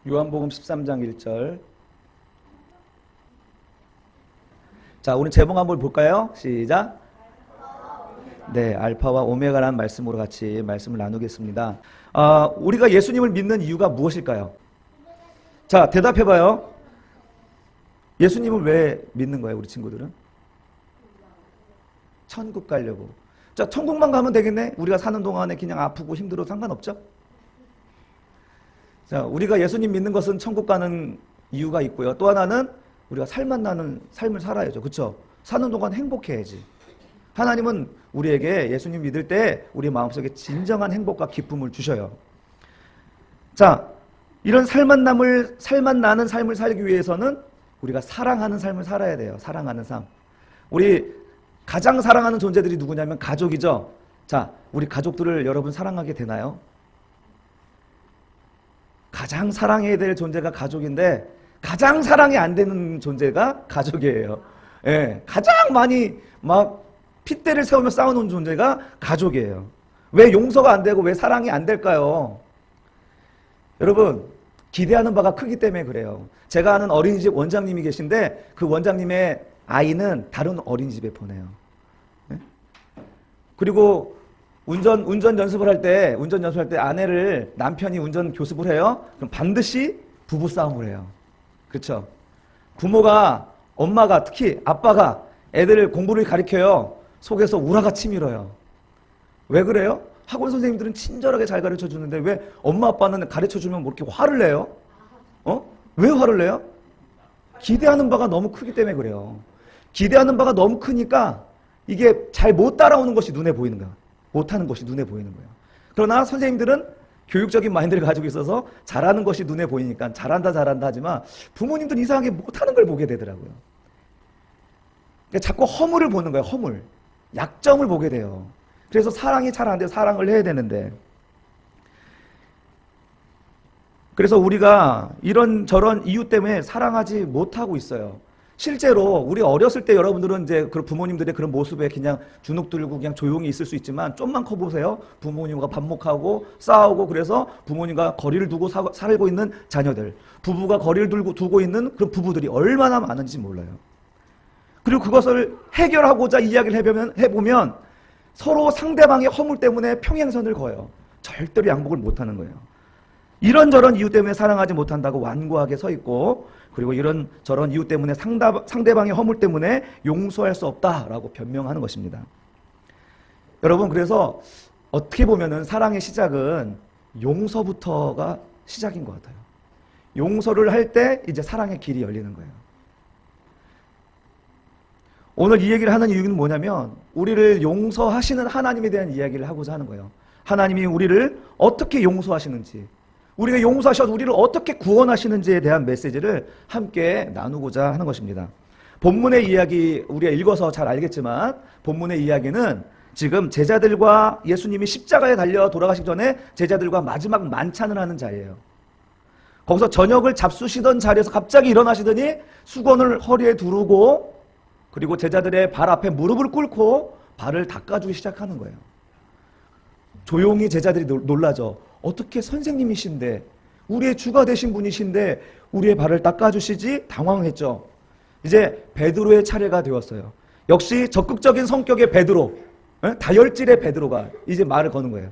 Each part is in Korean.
요한복음 13장 1절. 자, 오늘 제목 한번 볼까요? 시작. 네, 알파와 오메가라는 말씀으로 같이 말씀을 나누겠습니다. 우리가 예수님을 믿는 이유가 무엇일까요? 자, 대답해봐요. 예수님을 왜 믿는 거예요, 우리 친구들은? 천국 가려고. 자, 천국만 가면 되겠네? 우리가 사는 동안에 그냥 아프고 힘들어도 상관없죠? 자, 우리가 예수님 믿는 것은 천국 가는 이유가 있고요. 또 하나는 우리가 살맛나는 삶을 살아야죠. 그렇죠? 사는 동안 행복해야지. 하나님은 우리에게 예수님 믿을 때 우리 마음속에 진정한 행복과 기쁨을 주셔요. 자, 이런 살맛나는 삶을 살기 위해서는 우리가 사랑하는 삶을 살아야 돼요. 사랑하는 삶. 우리 가장 사랑하는 존재들이 누구냐면 가족이죠. 자, 우리 가족들을 여러분 사랑하게 되나요? 가장 사랑해야 될 존재가 가족인데 가장 사랑이 안 되는 존재가 가족이에요. 예, 가장 많이 막 핏대를 세우며 싸우는 존재가 가족이에요. 왜 용서가 안 되고 왜 사랑이 안 될까요? 여러분, 기대하는 바가 크기 때문에 그래요. 제가 아는 어린이집 원장님이 계신데 그 원장님의 아이는 다른 어린이집에 보내요. 예? 그리고 운전 연습을 할 때 아내를 남편이 운전 교습을 해요. 그럼 반드시 부부 싸움을 해요. 그렇죠? 부모가, 엄마가, 특히 아빠가 애들 공부를 가르쳐요. 속에서 우라가 치밀어요. 왜 그래요? 학원 선생님들은 친절하게 잘 가르쳐 주는데 왜 엄마 아빠는 가르쳐 주면 뭐 이렇게 화를 내요? 왜 화를 내요? 기대하는 바가 너무 크기 때문에 그래요. 기대하는 바가 너무 크니까 이게 잘 못 따라오는 것이 눈에 보이는 거야. 못하는 것이 눈에 보이는 거예요. 그러나 선생님들은 교육적인 마인드를 가지고 있어서 잘하는 것이 눈에 보이니까 잘한다 하지만 부모님들은 이상하게 못하는 걸 보게 되더라고요. 그러니까 자꾸 허물을 보는 거예요. 허물. 약점을 보게 돼요. 그래서 사랑이 잘 안 돼요. 사랑을 해야 되는데. 그래서 우리가 이런저런 이유 때문에 사랑하지 못하고 있어요. 실제로 우리 어렸을 때 여러분들은 이제 그 부모님들의 그런 모습에 그냥 주눅 들고 그냥 조용히 있을 수 있지만 좀만 커보세요. 부모님과 반목하고 싸우고 그래서 부모님과 거리를 두고 살고 있는 자녀들, 부부가 거리를 두고 있는 그런 부부들이 얼마나 많은지 몰라요. 그리고 그것을 해결하고자 이야기를 해보면 서로 상대방의 허물 때문에 평행선을 그어요. 절대로 양복을 못하는 거예요. 이런저런 이유 때문에 사랑하지 못한다고 완고하게 서 있고, 그리고 이런저런 이유 때문에 상대방의 허물 때문에 용서할 수 없다라고 변명하는 것입니다. 여러분, 그래서 어떻게 보면은 사랑의 시작은 용서부터가 시작인 것 같아요. 용서를 할 때 이제 사랑의 길이 열리는 거예요. 오늘 이 얘기를 하는 이유는 뭐냐면 우리를 용서하시는 하나님에 대한 이야기를 하고자 하는 거예요. 하나님이 우리를 어떻게 용서하시는지, 우리가 용서하셔서 우리를 어떻게 구원하시는지에 대한 메시지를 함께 나누고자 하는 것입니다. 본문의 이야기 우리가 읽어서 잘 알겠지만 본문의 이야기는 지금 제자들과 예수님이 십자가에 달려 돌아가시기 전에 제자들과 마지막 만찬을 하는 자리예요. 거기서 저녁을 잡수시던 자리에서 갑자기 일어나시더니 수건을 허리에 두르고 그리고 제자들의 발 앞에 무릎을 꿇고 발을 닦아주기 시작하는 거예요. 조용히 제자들이 놀라죠. 어떻게 선생님이신데 우리의 주가 되신 분이신데 우리의 발을 닦아주시지? 당황했죠. 이제 베드로의 차례가 되었어요. 역시 적극적인 성격의 베드로, 다혈질의 베드로가 이제 말을 거는 거예요.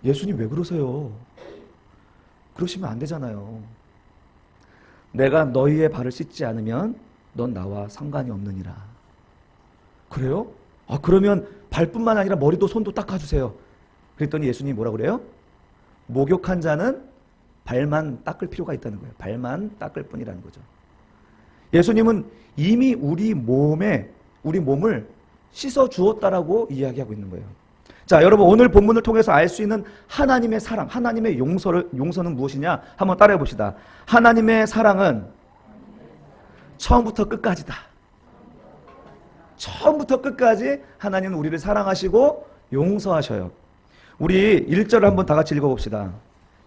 예수님 왜 그러세요? 그러시면 안 되잖아요. 내가 너희의 발을 씻지 않으면 넌 나와 상관이 없느니라. 그래요? 그러면 발뿐만 아니라 머리도 손도 닦아주세요. 그랬더니 예수님이 뭐라 그래요? 목욕한 자는 발만 닦을 필요가 있다는 거예요. 발만 닦을 뿐이라는 거죠. 예수님은 이미 우리 몸을 씻어 주었다라고 이야기하고 있는 거예요. 자, 여러분 오늘 본문을 통해서 알 수 있는 하나님의 사랑, 하나님의 용서는 무엇이냐? 한번 따라해 봅시다. 하나님의 사랑은 처음부터 끝까지다. 처음부터 끝까지 하나님은 우리를 사랑하시고 용서하셔요. 우리 1절을 한번 다 같이 읽어봅시다.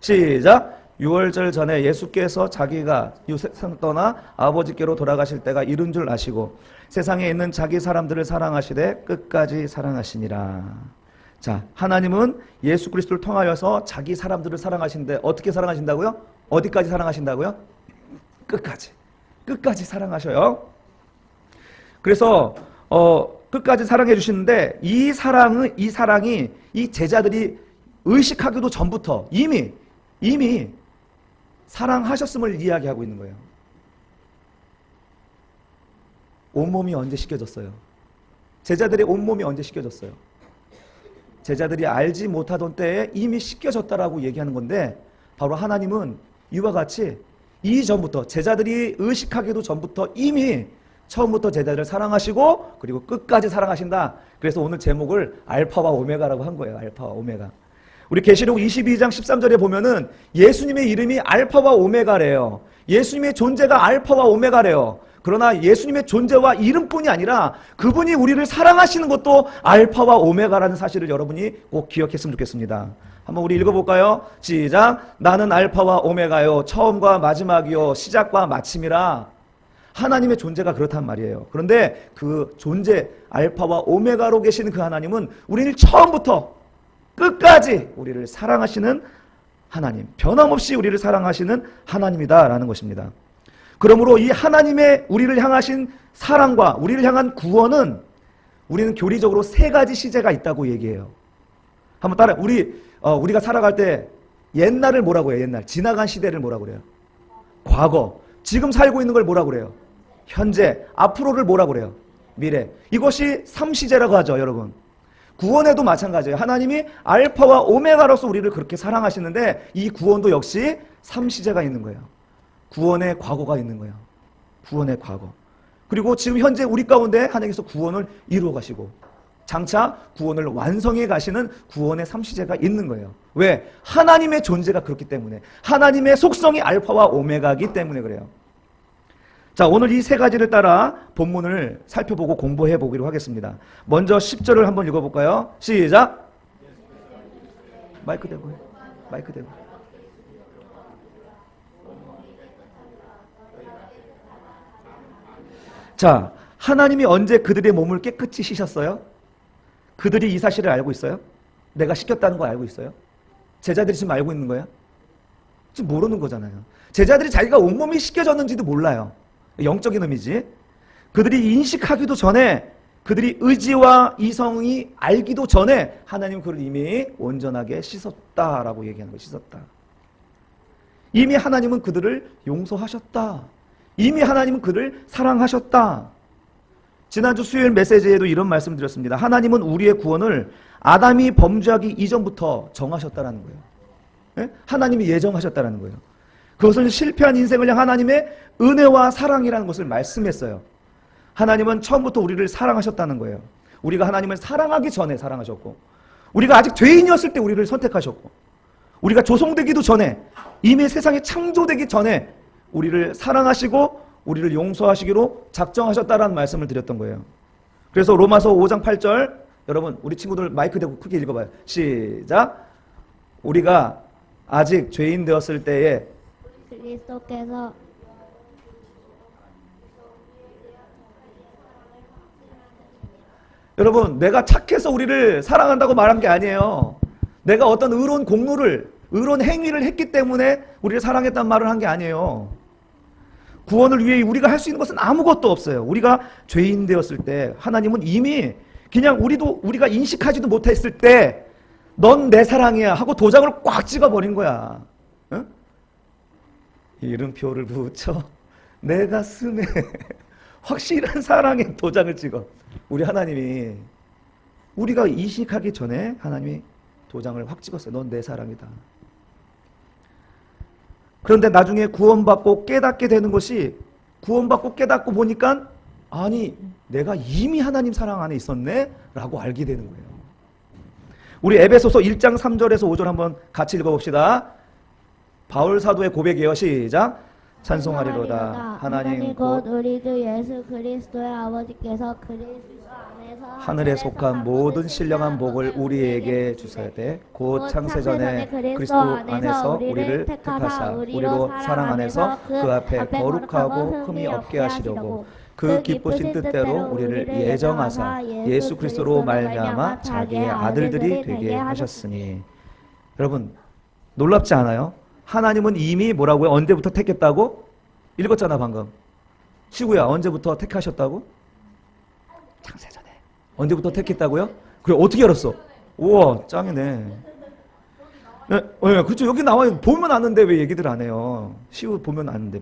시작! 6월절 전에 예수께서 자기가 이 세상 떠나 아버지께로 돌아가실 때가 이른 줄 아시고 세상에 있는 자기 사람들을 사랑하시되 끝까지 사랑하시니라. 자, 하나님은 예수 그리스도를 통하여서 자기 사람들을 사랑하시는데 어떻게 사랑하신다고요? 어디까지 사랑하신다고요? 끝까지. 끝까지 사랑하셔요. 그래서 끝까지 사랑해 주시는데 이 사랑이 이 제자들이 의식하기도 전부터 이미 사랑하셨음을 이야기하고 있는 거예요. 온몸이 언제 씻겨졌어요? 제자들의 온몸이 언제 씻겨졌어요? 제자들이 알지 못하던 때에 이미 씻겨졌다라고 얘기하는 건데, 바로 하나님은 이와 같이 이전부터, 제자들이 의식하기도 전부터 이미 처음부터 제자들을 사랑하시고 그리고 끝까지 사랑하신다. 그래서 오늘 제목을 알파와 오메가라고 한 거예요. 알파와 오메가. 우리 계시록 22장 13절에 보면은 예수님의 이름이 알파와 오메가래요. 예수님의 존재가 알파와 오메가래요. 그러나 예수님의 존재와 이름뿐이 아니라 그분이 우리를 사랑하시는 것도 알파와 오메가라는 사실을 여러분이 꼭 기억했으면 좋겠습니다. 한번 우리 읽어볼까요? 시작. 나는 알파와 오메가요, 처음과 마지막이요, 시작과 마침이라. 하나님의 존재가 그렇단 말이에요. 그런데 그 존재, 알파와 오메가로 계시는 그 하나님은 우리를 처음부터 끝까지 우리를 사랑하시는 하나님, 변함없이 우리를 사랑하시는 하나님이다라는 것입니다. 그러므로 이 하나님의 우리를 향하신 사랑과 우리를 향한 구원은, 우리는 교리적으로 세 가지 시제가 있다고 얘기해요. 한번 따라, 우리가 살아갈 때 옛날을 뭐라고 해요? 옛날, 지나간 시대를 뭐라고 그래요? 과거. 지금 살고 있는 걸 뭐라고 그래요? 현재. 앞으로를 뭐라고 그래요? 미래. 이것이 삼시제라고 하죠, 여러분. 구원에도 마찬가지예요. 하나님이 알파와 오메가로서 우리를 그렇게 사랑하시는데 이 구원도 역시 삼시제가 있는 거예요. 구원의 과거가 있는 거예요. 구원의 과거. 그리고 지금 현재 우리 가운데 하나님께서 구원을 이루어 가시고 장차 구원을 완성해 가시는 구원의 삼시제가 있는 거예요. 왜? 하나님의 존재가 그렇기 때문에, 하나님의 속성이 알파와 오메가이기 때문에 그래요. 자, 오늘 이 세 가지를 따라 본문을 살펴보고 공부해 보기로 하겠습니다. 먼저 10절을 한번 읽어볼까요? 시작. 마이크 대고 해. 마이크 대고. 자, 하나님이 언제 그들의 몸을 깨끗이 씻었어요? 그들이 이 사실을 알고 있어요? 내가 씻겼다는 거 알고 있어요? 제자들이 지금 알고 있는 거예요? 지금 모르는 거잖아요. 제자들이 자기가 온몸이 씻겨졌는지도 몰라요. 영적인 의미지. 그들이 인식하기도 전에, 그들이 의지와 이성이 알기도 전에 하나님은 그를 이미 온전하게 씻었다라고 얘기하는 거예요. 씻었다. 이미 하나님은 그들을 용서하셨다. 이미 하나님은 그를 사랑하셨다. 지난주 수요일 메시지에도 이런 말씀을 드렸습니다. 하나님은 우리의 구원을 아담이 범죄하기 이전부터 정하셨다라는 거예요. 네? 하나님이 예정하셨다라는 거예요. 그것은 실패한 인생을 향한 하나님의 은혜와 사랑이라는 것을 말씀했어요. 하나님은 처음부터 우리를 사랑하셨다는 거예요. 우리가 하나님을 사랑하기 전에 사랑하셨고, 우리가 아직 죄인이었을 때 우리를 선택하셨고, 우리가 조성되기도 전에, 이미 세상이 창조되기 전에 우리를 사랑하시고 우리를 용서하시기로 작정하셨다라는 말씀을 드렸던 거예요. 그래서 로마서 5장 8절, 여러분 우리 친구들 마이크 대고 크게 읽어봐요. 시작. 우리가 아직 죄인 되었을 때에 그리스도께서 여러분, 내가 착해서 우리를 사랑한다고 말한 게 아니에요. 내가 어떤 의로운 공로를, 의로운 행위를 했기 때문에 우리를 사랑했단 말을 한 게 아니에요. 구원을 위해 우리가 할 수 있는 것은 아무것도 없어요. 우리가 죄인 되었을 때 하나님은 이미 그냥 우리가 인식하지도 못했을 때 넌 내 사랑이야 하고 도장을 꽉 찍어버린 거야. 응? 이름표를 붙여 내 가슴에 확실한 사랑의 도장을 찍어. 우리 하나님이, 우리가 인식하기 전에 하나님이 도장을 확 찍었어요. 넌 내 사랑이다. 그런데 나중에 구원받고 깨닫게 되는 것이, 구원받고 깨닫고 보니까 아니 내가 이미 하나님 사랑 안에 있었네 라고 알게 되는 거예요. 우리 에베소서 1장 3절에서 5절 한번 같이 읽어봅시다. 바울 사도의 고백이에요. 시작. 찬송하리로다. 하나님 곧 우리 주 예수 그리스도의 아버지께서 그리스도 안에서 하늘에 속한 모든 신령한 복을 우리에게 주사되 곧 창세전에 그리스도 안에서 우리를 택하사 우리로 사랑 안에서 그 앞에 거룩하고 흠이 없게 하시려고 그 기쁘신 뜻대로 우리를 예정하사 예수 그리스도로 말미암아 자기의 아들들이 되게 하셨으니. 여러분 놀랍지 않아요? 하나님은 이미 뭐라고요? 언제부터 택했다고? 읽었잖아 방금. 시구야, 언제부터 택하셨다고? 창세전에. 언제부터 택했다고요? 그래, 어떻게 알았어? 우와, 짱이네. 네, 그렇죠. 여기 나와요. 보면 아는데 왜 얘기들 안 해요? 시우 보면 아는데.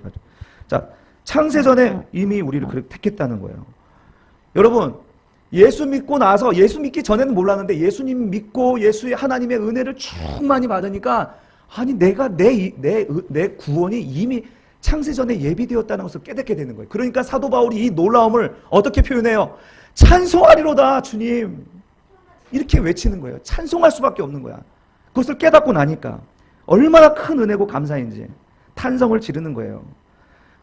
자, 창세전에 이미 우리를 그렇게 택했다는 거예요. 여러분, 예수 믿고 나서, 예수 믿기 전에는 몰랐는데 예수님 믿고 예수의 하나님의 은혜를 쭉 많이 받으니까, 아니 내가 내 구원이 이미 창세전에 예비되었다는 것을 깨닫게 되는 거예요. 그러니까 사도 바울이 이 놀라움을 어떻게 표현해요? 찬송하리로다 주님, 이렇게 외치는 거예요. 찬송할 수밖에 없는 거야. 그것을 깨닫고 나니까 얼마나 큰 은혜고 감사인지 탄성을 지르는 거예요.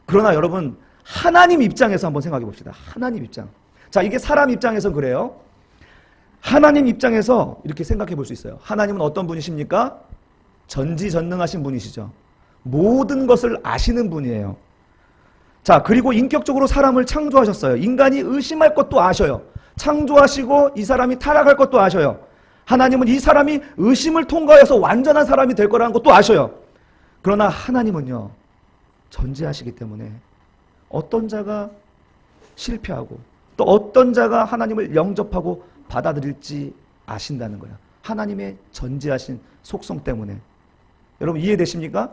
그러나 여러분, 하나님 입장에서 한번 생각해 봅시다. 하나님 입장. 자, 이게 사람 입장에서는 그래요. 하나님 입장에서 이렇게 생각해 볼 수 있어요. 하나님은 어떤 분이십니까? 전지전능하신 분이시죠. 모든 것을 아시는 분이에요. 자, 그리고 인격적으로 사람을 창조하셨어요. 인간이 의심할 것도 아셔요. 창조하시고 이 사람이 타락할 것도 아셔요. 하나님은 이 사람이 의심을 통과해서 완전한 사람이 될 거라는 것도 아셔요. 그러나 하나님은요, 전지하시기 때문에 어떤 자가 실패하고 또 어떤 자가 하나님을 영접하고 받아들일지 아신다는 거예요. 하나님의 전지하신 속성 때문에. 여러분 이해되십니까?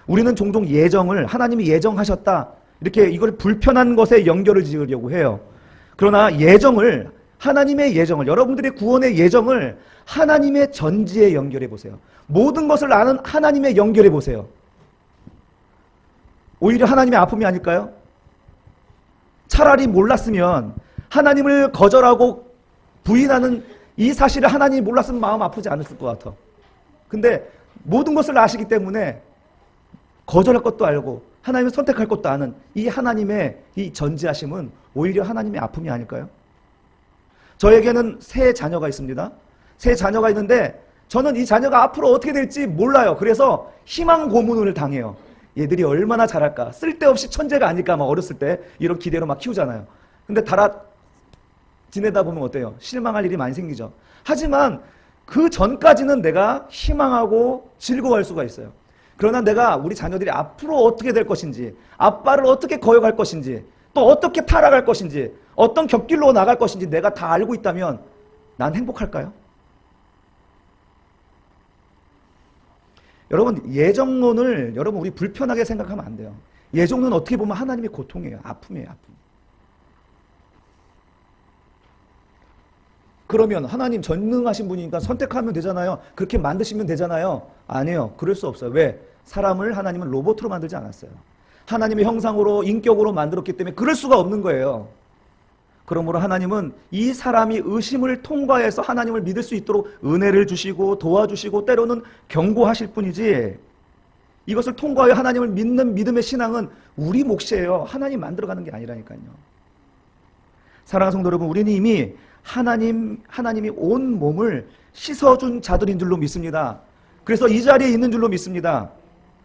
우리는 종종 예정을, 하나님이 예정하셨다, 이렇게 이걸 불편한 것에 연결을 지으려고 해요. 그러나 예정을, 하나님의 예정을, 여러분들의 구원의 예정을 하나님의 전지에 연결해 보세요. 모든 것을 아는 하나님의 연결해 보세요. 오히려 하나님의 아픔이 아닐까요? 차라리 몰랐으면, 하나님을 거절하고 부인하는 이 사실을 하나님이 몰랐으면 마음 아프지 않았을 것 같아. 근데 모든 것을 아시기 때문에 거절할 것도 알고 하나님을 선택할 것도 아는 이 하나님의 이 전지하심은 오히려 하나님의 아픔이 아닐까요? 저에게는 세 자녀가 있습니다. 세 자녀가 있는데 저는 이 자녀가 앞으로 어떻게 될지 몰라요. 그래서 희망 고문을 당해요. 얘들이 얼마나 잘할까, 쓸데없이 천재가 아닐까, 막 어렸을 때 이런 기대로 막 키우잖아요. 근데 지내다 보면 어때요? 실망할 일이 많이 생기죠. 하지만 그 전까지는 내가 희망하고 즐거워할 수가 있어요. 그러나 내가 우리 자녀들이 앞으로 어떻게 될 것인지, 아빠를 어떻게 거역할 것인지, 또 어떻게 타락할 것인지, 어떤 곁길로 나갈 것인지 내가 다 알고 있다면 난 행복할까요? 여러분, 예정론을 여러분 우리 불편하게 생각하면 안 돼요. 예정론은 어떻게 보면 하나님의 고통이에요. 아픔이에요. 아픔. 그러면 하나님 전능하신 분이니까 선택하면 되잖아요. 그렇게 만드시면 되잖아요. 아니에요. 그럴 수 없어요. 왜? 사람을 하나님은 로봇으로 만들지 않았어요. 하나님의 형상으로, 인격으로 만들었기 때문에 그럴 수가 없는 거예요. 그러므로 하나님은 이 사람이 의심을 통과해서 하나님을 믿을 수 있도록 은혜를 주시고 도와주시고 때로는 경고하실 뿐이지, 이것을 통과하여 하나님을 믿는 믿음의 신앙은 우리 몫이에요. 하나님 만들어가는 게 아니라니까요. 사랑하는 성도 여러분, 우리는 이미 하나님이 온 몸을 씻어준 자들인 줄로 믿습니다. 그래서 이 자리에 있는 줄로 믿습니다.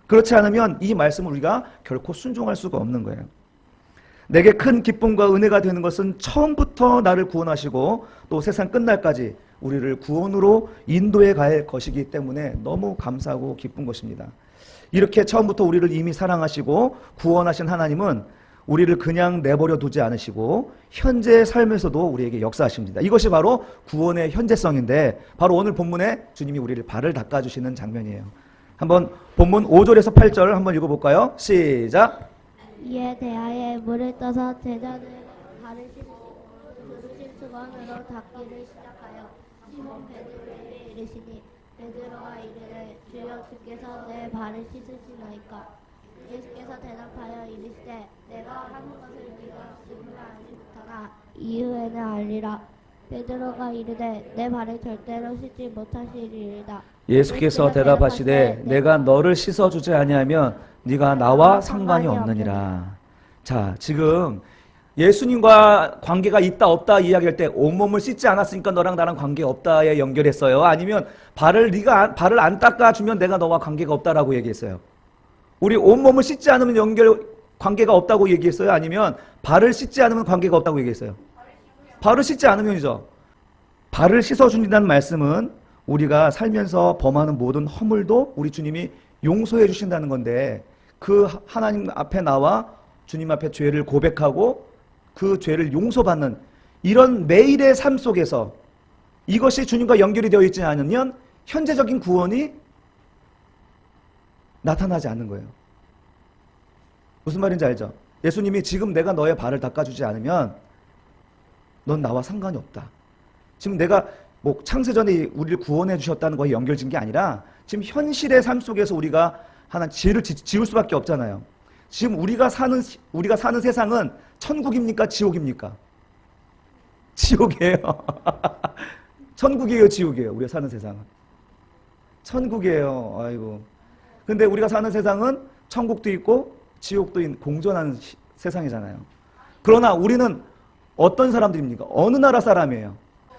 그렇지 않으면 이 말씀을 우리가 결코 순종할 수가 없는 거예요. 내게 큰 기쁨과 은혜가 되는 것은 처음부터 나를 구원하시고 또 세상 끝날까지 우리를 구원으로 인도해 갈 것이기 때문에 너무 감사하고 기쁜 것입니다. 이렇게 처음부터 우리를 이미 사랑하시고 구원하신 하나님은 우리를 그냥 내버려 두지 않으시고 현재 삶에서도 우리에게 역사하십니다. 이것이 바로 구원의 현재성인데, 바로 오늘 본문에 주님이 우리를 발을 닦아주시는 장면이에요. 한번 본문 5절에서 8절 한번 읽어볼까요? 시작! 이에 대하여 물을 떠서 제자들의 발을 씻고 부르신 수건으로 닦기를 시작하여 시몬 베드로에게 이르시니, 베드로가 이르되 주여, 주께서 내 발을 씻으시나이까? 예수께서 대답하여 이르시되 내가 하는 것을 네가 지금은 알지 못하나 이후에는 알리라. 베드로가 이르되 내 발을 절대로 씻지 못하시리이다. 예수께서 대답하시되 내가 너를 씻어주지 아니하면 네가 나와 상관이 없느니라. 자, 지금 예수님과 관계가 있다 없다 이야기할 때 온몸을 씻지 않았으니까 너랑 나랑 관계 없다에 연결했어요? 아니면 네가 발을 안 닦아주면 내가 너와 관계가 없다라고 얘기했어요? 우리 온몸을 씻지 않으면 관계가 없다고 얘기했어요? 아니면 발을 씻지 않으면 관계가 없다고 얘기했어요? 발을 씻지 않으면이죠. 발을 씻어준다는 말씀은 우리가 살면서 범하는 모든 허물도 우리 주님이 용서해 주신다는 건데 그 하나님 앞에 나와 주님 앞에 죄를 고백하고 그 죄를 용서받는 이런 매일의 삶 속에서 이것이 주님과 연결이 되어 있지 않으면 현재적인 구원이 나타나지 않는 거예요. 무슨 말인지 알죠? 예수님이 지금 내가 너의 발을 닦아주지 않으면 넌 나와 상관이 없다. 지금 내가 뭐 창세전에 우리를 구원해 주셨다는 거에 연결진 게 아니라 지금 현실의 삶 속에서 우리가 하나 죄를 지을 수밖에 없잖아요. 지금 우리가 사는 세상은 천국입니까? 지옥입니까? 지옥이에요. 천국이에요, 지옥이에요. 우리가 사는 세상은 천국이에요. 아이고. 근데 우리가 사는 세상은 천국도 있고 지옥도 있는 공존하는 세상이잖아요. 그러나 우리는 어떤 사람들입니까? 어느 나라 사람이에요?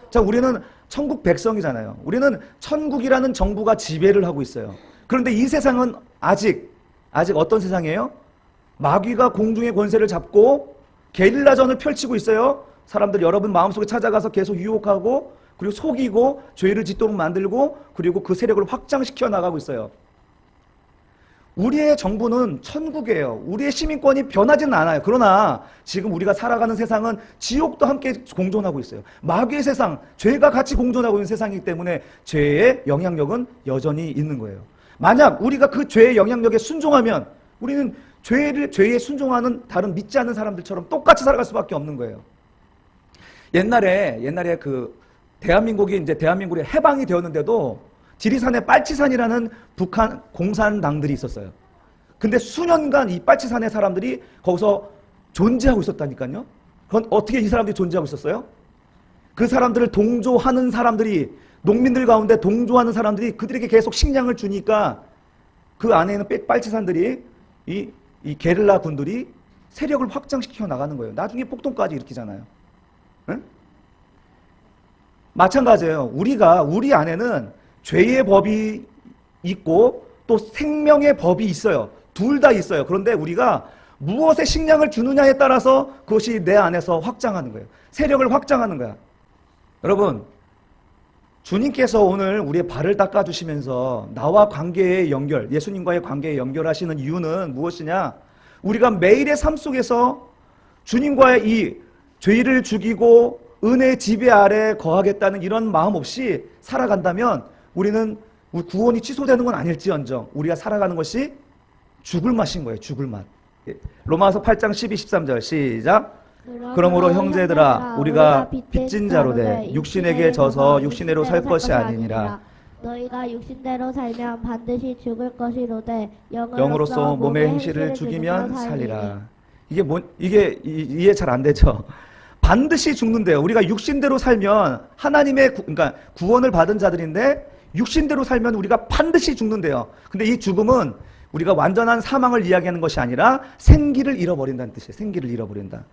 자, 우리는 천국 백성이잖아요. 우리는 천국이라는 정부가 지배를 하고 있어요. 그런데 이 세상은 아직 어떤 세상이에요? 마귀가 공중의 권세를 잡고 게릴라전을 펼치고 있어요. 사람들 여러분 마음속에 찾아가서 계속 유혹하고 그리고 속이고 죄를 짓도록 만들고 그리고 그 세력을 확장시켜 나가고 있어요. 우리의 정부는 천국이에요. 우리의 시민권이 변하지는 않아요. 그러나 지금 우리가 살아가는 세상은 지옥도 함께 공존하고 있어요. 마귀의 세상, 죄가 같이 공존하고 있는 세상이기 때문에 죄의 영향력은 여전히 있는 거예요. 만약 우리가 그 죄의 영향력에 순종하면 우리는 죄에 순종하는 다른 믿지 않는 사람들처럼 똑같이 살아갈 수밖에 없는 거예요. 옛날에 그 대한민국이 해방이 되었는데도 지리산에 빨치산이라는 북한 공산당들이 있었어요. 근데 수년간 이 빨치산의 사람들이 거기서 존재하고 있었다니까요. 그건 어떻게 이 사람들이 존재하고 있었어요? 그 사람들을 동조하는 사람들이, 농민들 가운데 동조하는 사람들이 그들에게 계속 식량을 주니까 그 안에 있는 빨치산들이 이 게릴라 군들이 세력을 확장시켜 나가는 거예요. 나중에 폭동까지 일으키잖아요. 응? 마찬가지예요. 우리 안에는 죄의 법이 있고 또 생명의 법이 있어요. 둘 다 있어요. 그런데 우리가 무엇에 식량을 주느냐에 따라서 그것이 내 안에서 확장하는 거예요. 세력을 확장하는 거야. 여러분, 주님께서 오늘 우리의 발을 닦아주시면서 나와 관계의 연결, 예수님과의 관계에 연결하시는 이유는 무엇이냐? 우리가 매일의 삶 속에서 주님과의 이 죄를 죽이고 은혜의 지배 아래 거하겠다는 이런 마음 없이 살아간다면 우리는 구원이 취소되는 건 아닐지언정 우리가 살아가는 것이 죽을 맛인 거예요. 죽을 맛. 로마서 8장 12, 13절 시작. 그러므로 형제들아 우리가 빚진 자로 돼 육신에게 져서 육신대로 살 것이 아니니라. 너희가 육신대로 살면 반드시 죽을 것이로되 영으로서 몸의 행실을 죽이면 살리라. 이게 이해 잘 안 되죠? 반드시 죽는데요. 우리가 육신대로 살면 그러니까 구원을 받은 자들인데 육신대로 살면 우리가 반드시 죽는데요. 근데 이 죽음은 우리가 완전한 사망을 이야기하는 것이 아니라 생기를 잃어버린다는 뜻이에요. 생기를 잃어버린다.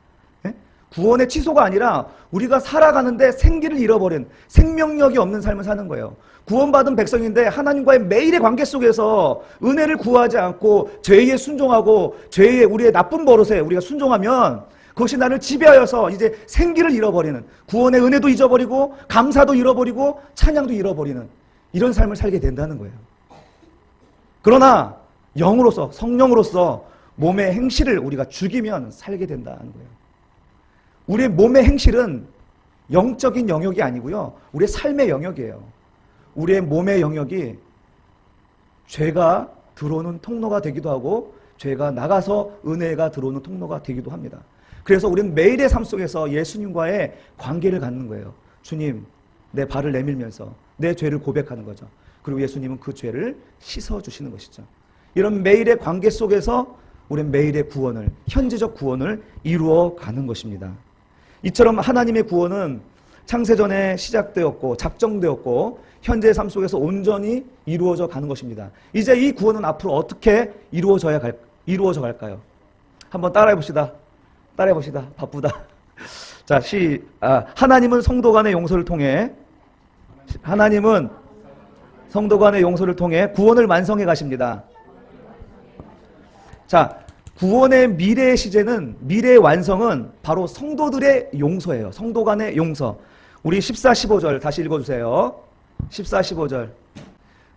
예? 구원의 취소가 아니라 우리가 살아가는데 생기를 잃어버린 생명력이 없는 삶을 사는 거예요. 구원받은 백성인데 하나님과의 매일의 관계 속에서 은혜를 구하지 않고 죄에 순종하고 우리의 나쁜 버릇에 우리가 순종하면 그것이 나를 지배하여서 이제 생기를 잃어버리는, 구원의 은혜도 잊어버리고 감사도 잃어버리고 찬양도 잃어버리는 이런 삶을 살게 된다는 거예요. 그러나 영으로서, 성령으로서 몸의 행실을 우리가 죽이면 살게 된다는 거예요. 우리의 몸의 행실은 영적인 영역이 아니고요, 우리의 삶의 영역이에요. 우리의 몸의 영역이 죄가 들어오는 통로가 되기도 하고 죄가 나가서 은혜가 들어오는 통로가 되기도 합니다. 그래서 우리는 매일의 삶 속에서 예수님과의 관계를 갖는 거예요. 주님, 내 발을 내밀면서 내 죄를 고백하는 거죠. 그리고 예수님은 그 죄를 씻어주시는 것이죠. 이런 매일의 관계 속에서 우리는 매일의 구원을, 현재적 구원을 이루어가는 것입니다. 이처럼 하나님의 구원은 창세전에 시작되었고 작정되었고 현재의 삶 속에서 온전히 이루어져 가는 것입니다. 이제 이 구원은 앞으로 어떻게 이루어져 갈까요? 한번 따라해봅시다. 바쁘다. 자, 하나님은 성도 간의 용서를 통해 구원을 완성해 가십니다. 자, 구원의 미래의 시제는, 미래의 완성은 바로 성도들의 용서예요. 성도 간의 용서. 우리 14, 15절 다시 읽어주세요. 14, 15절.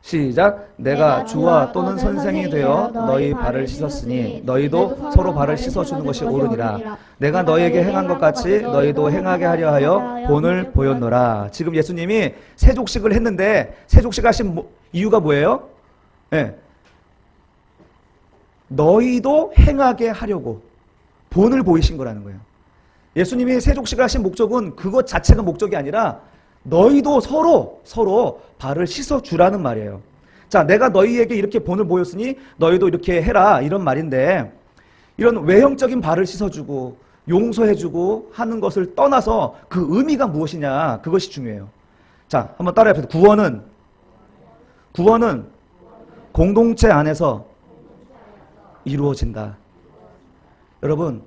시작. 내가 주와 또는 선생이 되어 너희 발을 씻었으니 너희도 서로 발을 씻어주는 것이 옳으니라. 내가 너희에게 행한 것 같이 너희도 행하게 하려 하여 본을 보였노라. 지금 예수님이 세족식을 했는데 세족식 하신 이유가 뭐예요? 네. 너희도 행하게 하려고 본을 보이신 거라는 거예요. 예수님이 세족식을 하신 목적은 그것 자체가 목적이 아니라 너희도 서로 발을 씻어주라는 말이에요. 자, 내가 너희에게 이렇게 본을 보였으니 너희도 이렇게 해라 이런 말인데, 이런 외형적인 발을 씻어주고 용서해주고 하는 것을 떠나서 그 의미가 무엇이냐, 그것이 중요해요. 자, 한번 따라해보세요. 구원은 공동체 안에서 이루어진다. 여러분,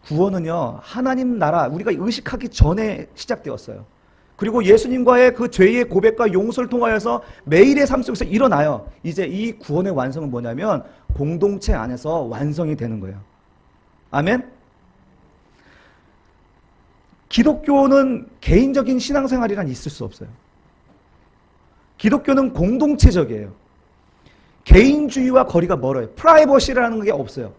구원은요, 하나님 나라 우리가 의식하기 전에 시작되었어요. 그리고 예수님과의 그 죄의 고백과 용서를 통하여서 매일의 삶 속에서 일어나요. 이제 이 구원의 완성은 뭐냐면 공동체 안에서 완성이 되는 거예요. 아멘? 기독교는 개인적인 신앙생활이란 있을 수 없어요. 기독교는 공동체적이에요. 개인주의와 거리가 멀어요. 프라이버시라는 게 없어요.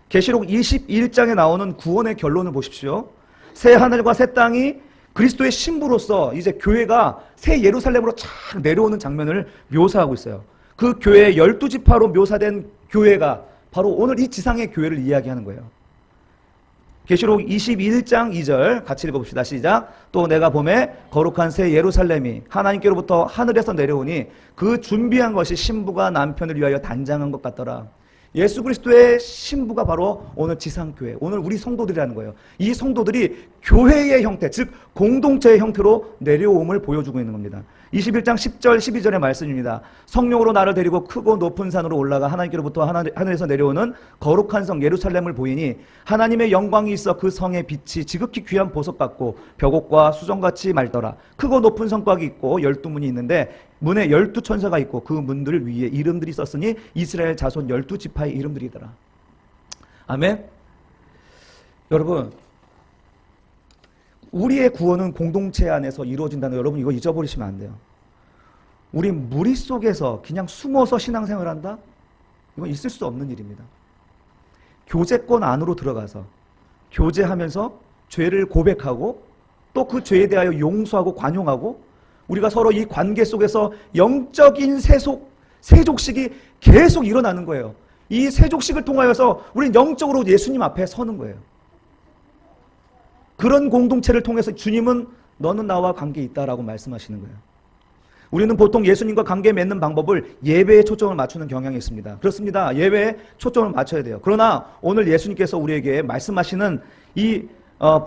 계시록 21장에 나오는 구원의 결론을 보십시오. 새 하늘과 새 땅이 그리스도의 신부로서 이제 교회가 새 예루살렘으로 쫙 내려오는 장면을 묘사하고 있어요. 그 교회의 12지파로 묘사된 교회가 바로 오늘 이 지상의 교회를 이야기하는 거예요. 계시록 21장 2절 같이 읽어봅시다. 시작. 또 내가 보매 거룩한 새 예루살렘이 하나님께로부터 하늘에서 내려오니 그 준비한 것이 신부가 남편을 위하여 단장한 것 같더라. 예수 그리스도의 신부가 바로 오늘 지상교회, 오늘 우리 성도들이라는 거예요. 이 성도들이 교회의 형태, 즉 공동체의 형태로 내려옴을 보여주고 있는 겁니다. 21장 10절 12절의 말씀입니다. 성령으로 나를 데리고 크고 높은 산으로 올라가 하나님께로부터 하늘에서 내려오는 거룩한 성 예루살렘을 보이니 하나님의 영광이 있어 그 성의 빛이 지극히 귀한 보석 같고 벽옥과 수정같이 맑더라. 크고 높은 성곽이 있고 12문이 있는데 문에 12천사가 있고 그 문들 위에 이름들이 썼으니 이스라엘 자손 12지파의 이름들이더라. 아멘. 여러분, 우리의 구원은 공동체 안에서 이루어진다는 거, 여러분 이거 잊어버리시면 안 돼요. 우리 무리 속에서 그냥 숨어서 신앙생활을 한다? 이건 있을 수 없는 일입니다. 교제권 안으로 들어가서 교제하면서 죄를 고백하고 또 그 죄에 대하여 용서하고 관용하고 우리가 서로 이 관계 속에서 영적인 세족식이 계속 일어나는 거예요. 이 세족식을 통하여서 우리는 영적으로 예수님 앞에 서는 거예요. 그런 공동체를 통해서 주님은 너는 나와 관계 있다라고 말씀하시는 거예요. 우리는 보통 예수님과 관계 맺는 방법을 예배에 초점을 맞추는 경향이 있습니다. 그렇습니다. 예배에 초점을 맞춰야 돼요. 그러나 오늘 예수님께서 우리에게 말씀하시는 이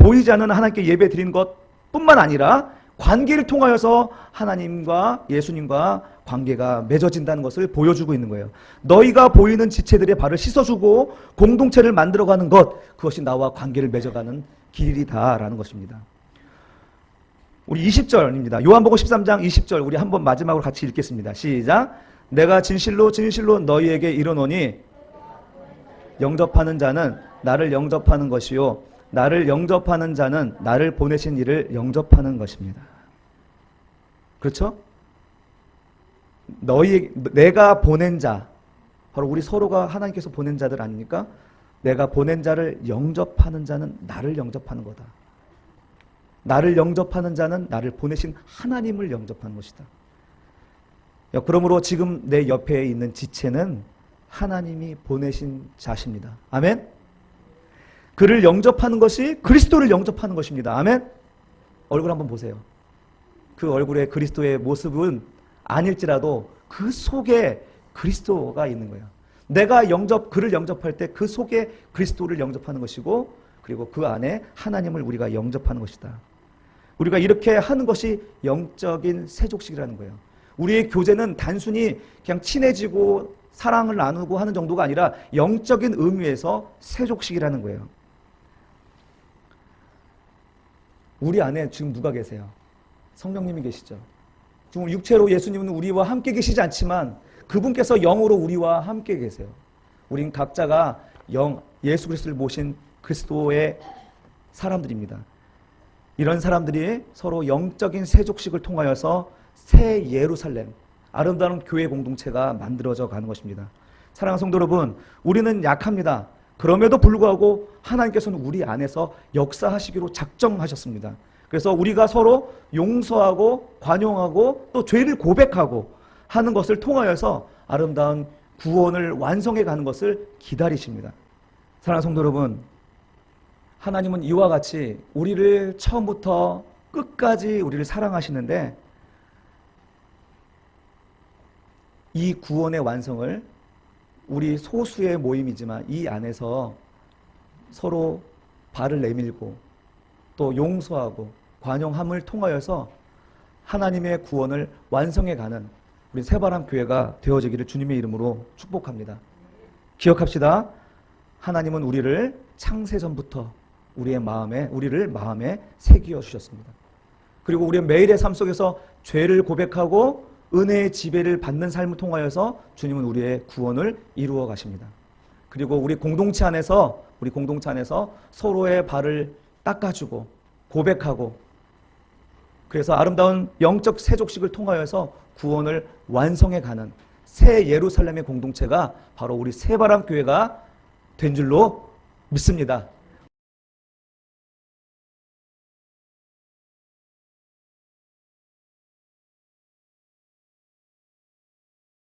보이지 않는 하나님께 예배 드리는 것뿐만 아니라 관계를 통하여서 하나님과 예수님과 관계가 맺어진다는 것을 보여주고 있는 거예요. 너희가 보이는 지체들의 발을 씻어주고 공동체를 만들어가는 것, 그것이 나와 관계를 맺어가는 길이다라는 것입니다. 우리 20절입니다. 요한복음 13장 20절 우리 한번 마지막으로 같이 읽겠습니다. 시작. 내가 진실로 진실로 너희에게 이르노니 영접하는 자는 나를 영접하는 것이요 나를 영접하는 자는 나를 보내신 이를 영접하는 것입니다. 그렇죠? 내가 보낸 자, 바로 우리 서로가 하나님께서 보낸 자들 아닙니까? 내가 보낸 자를 영접하는 자는 나를 영접하는 거다. 나를 영접하는 자는 나를 보내신 하나님을 영접하는 것이다. 그러므로 지금 내 옆에 있는 지체는 하나님이 보내신 자십니다. 아멘? 그를 영접하는 것이 그리스도를 영접하는 것입니다. 아멘? 얼굴 한번 보세요. 그 얼굴에 그리스도의 모습은 아닐지라도 그 속에 그리스도가 있는 거예요. 내가 그를 영접할 때 그 속에 그리스도를 영접하는 것이고 그리고 그 안에 하나님을 우리가 영접하는 것이다. 우리가 이렇게 하는 것이 영적인 세족식이라는 거예요. 우리의 교제는 단순히 그냥 친해지고 사랑을 나누고 하는 정도가 아니라 영적인 의미에서 세족식이라는 거예요. 우리 안에 지금 누가 계세요? 성령님이 계시죠. 지금 육체로 예수님은 우리와 함께 계시지 않지만 그분께서 영으로 우리와 함께 계세요. 우린 각자가 예수 그리스도를 모신 그리스도의 사람들입니다. 이런 사람들이 서로 영적인 세족식을 통하여서 새 예루살렘, 아름다운 교회 공동체가 만들어져 가는 것입니다. 사랑하는 성도 여러분, 우리는 약합니다. 그럼에도 불구하고 하나님께서는 우리 안에서 역사하시기로 작정하셨습니다. 그래서 우리가 서로 용서하고 관용하고 또 죄를 고백하고 하는 것을 통하여서 아름다운 구원을 완성해 가는 것을 기다리십니다. 사랑하는 성도 여러분, 하나님은 이와 같이 우리를 처음부터 끝까지 우리를 사랑하시는데 이 구원의 완성을 우리 소수의 모임이지만 이 안에서 서로 발을 내밀고 또 용서하고 관용함을 통하여서 하나님의 구원을 완성해 가는 우리 새바람 교회가 되어지기를 주님의 이름으로 축복합니다. 기억합시다. 하나님은 우리를 창세전부터 우리를 마음에 새기어 주셨습니다. 그리고 우리의 매일의 삶 속에서 죄를 고백하고 은혜의 지배를 받는 삶을 통하여서 주님은 우리의 구원을 이루어 가십니다. 그리고 우리 공동체 안에서 서로의 발을 닦아주고 고백하고 그래서 아름다운 영적 세족식을 통하여서 구원을 완성해 가는 새 예루살렘의 공동체가 바로 우리 새바람 교회가 된 줄로 믿습니다.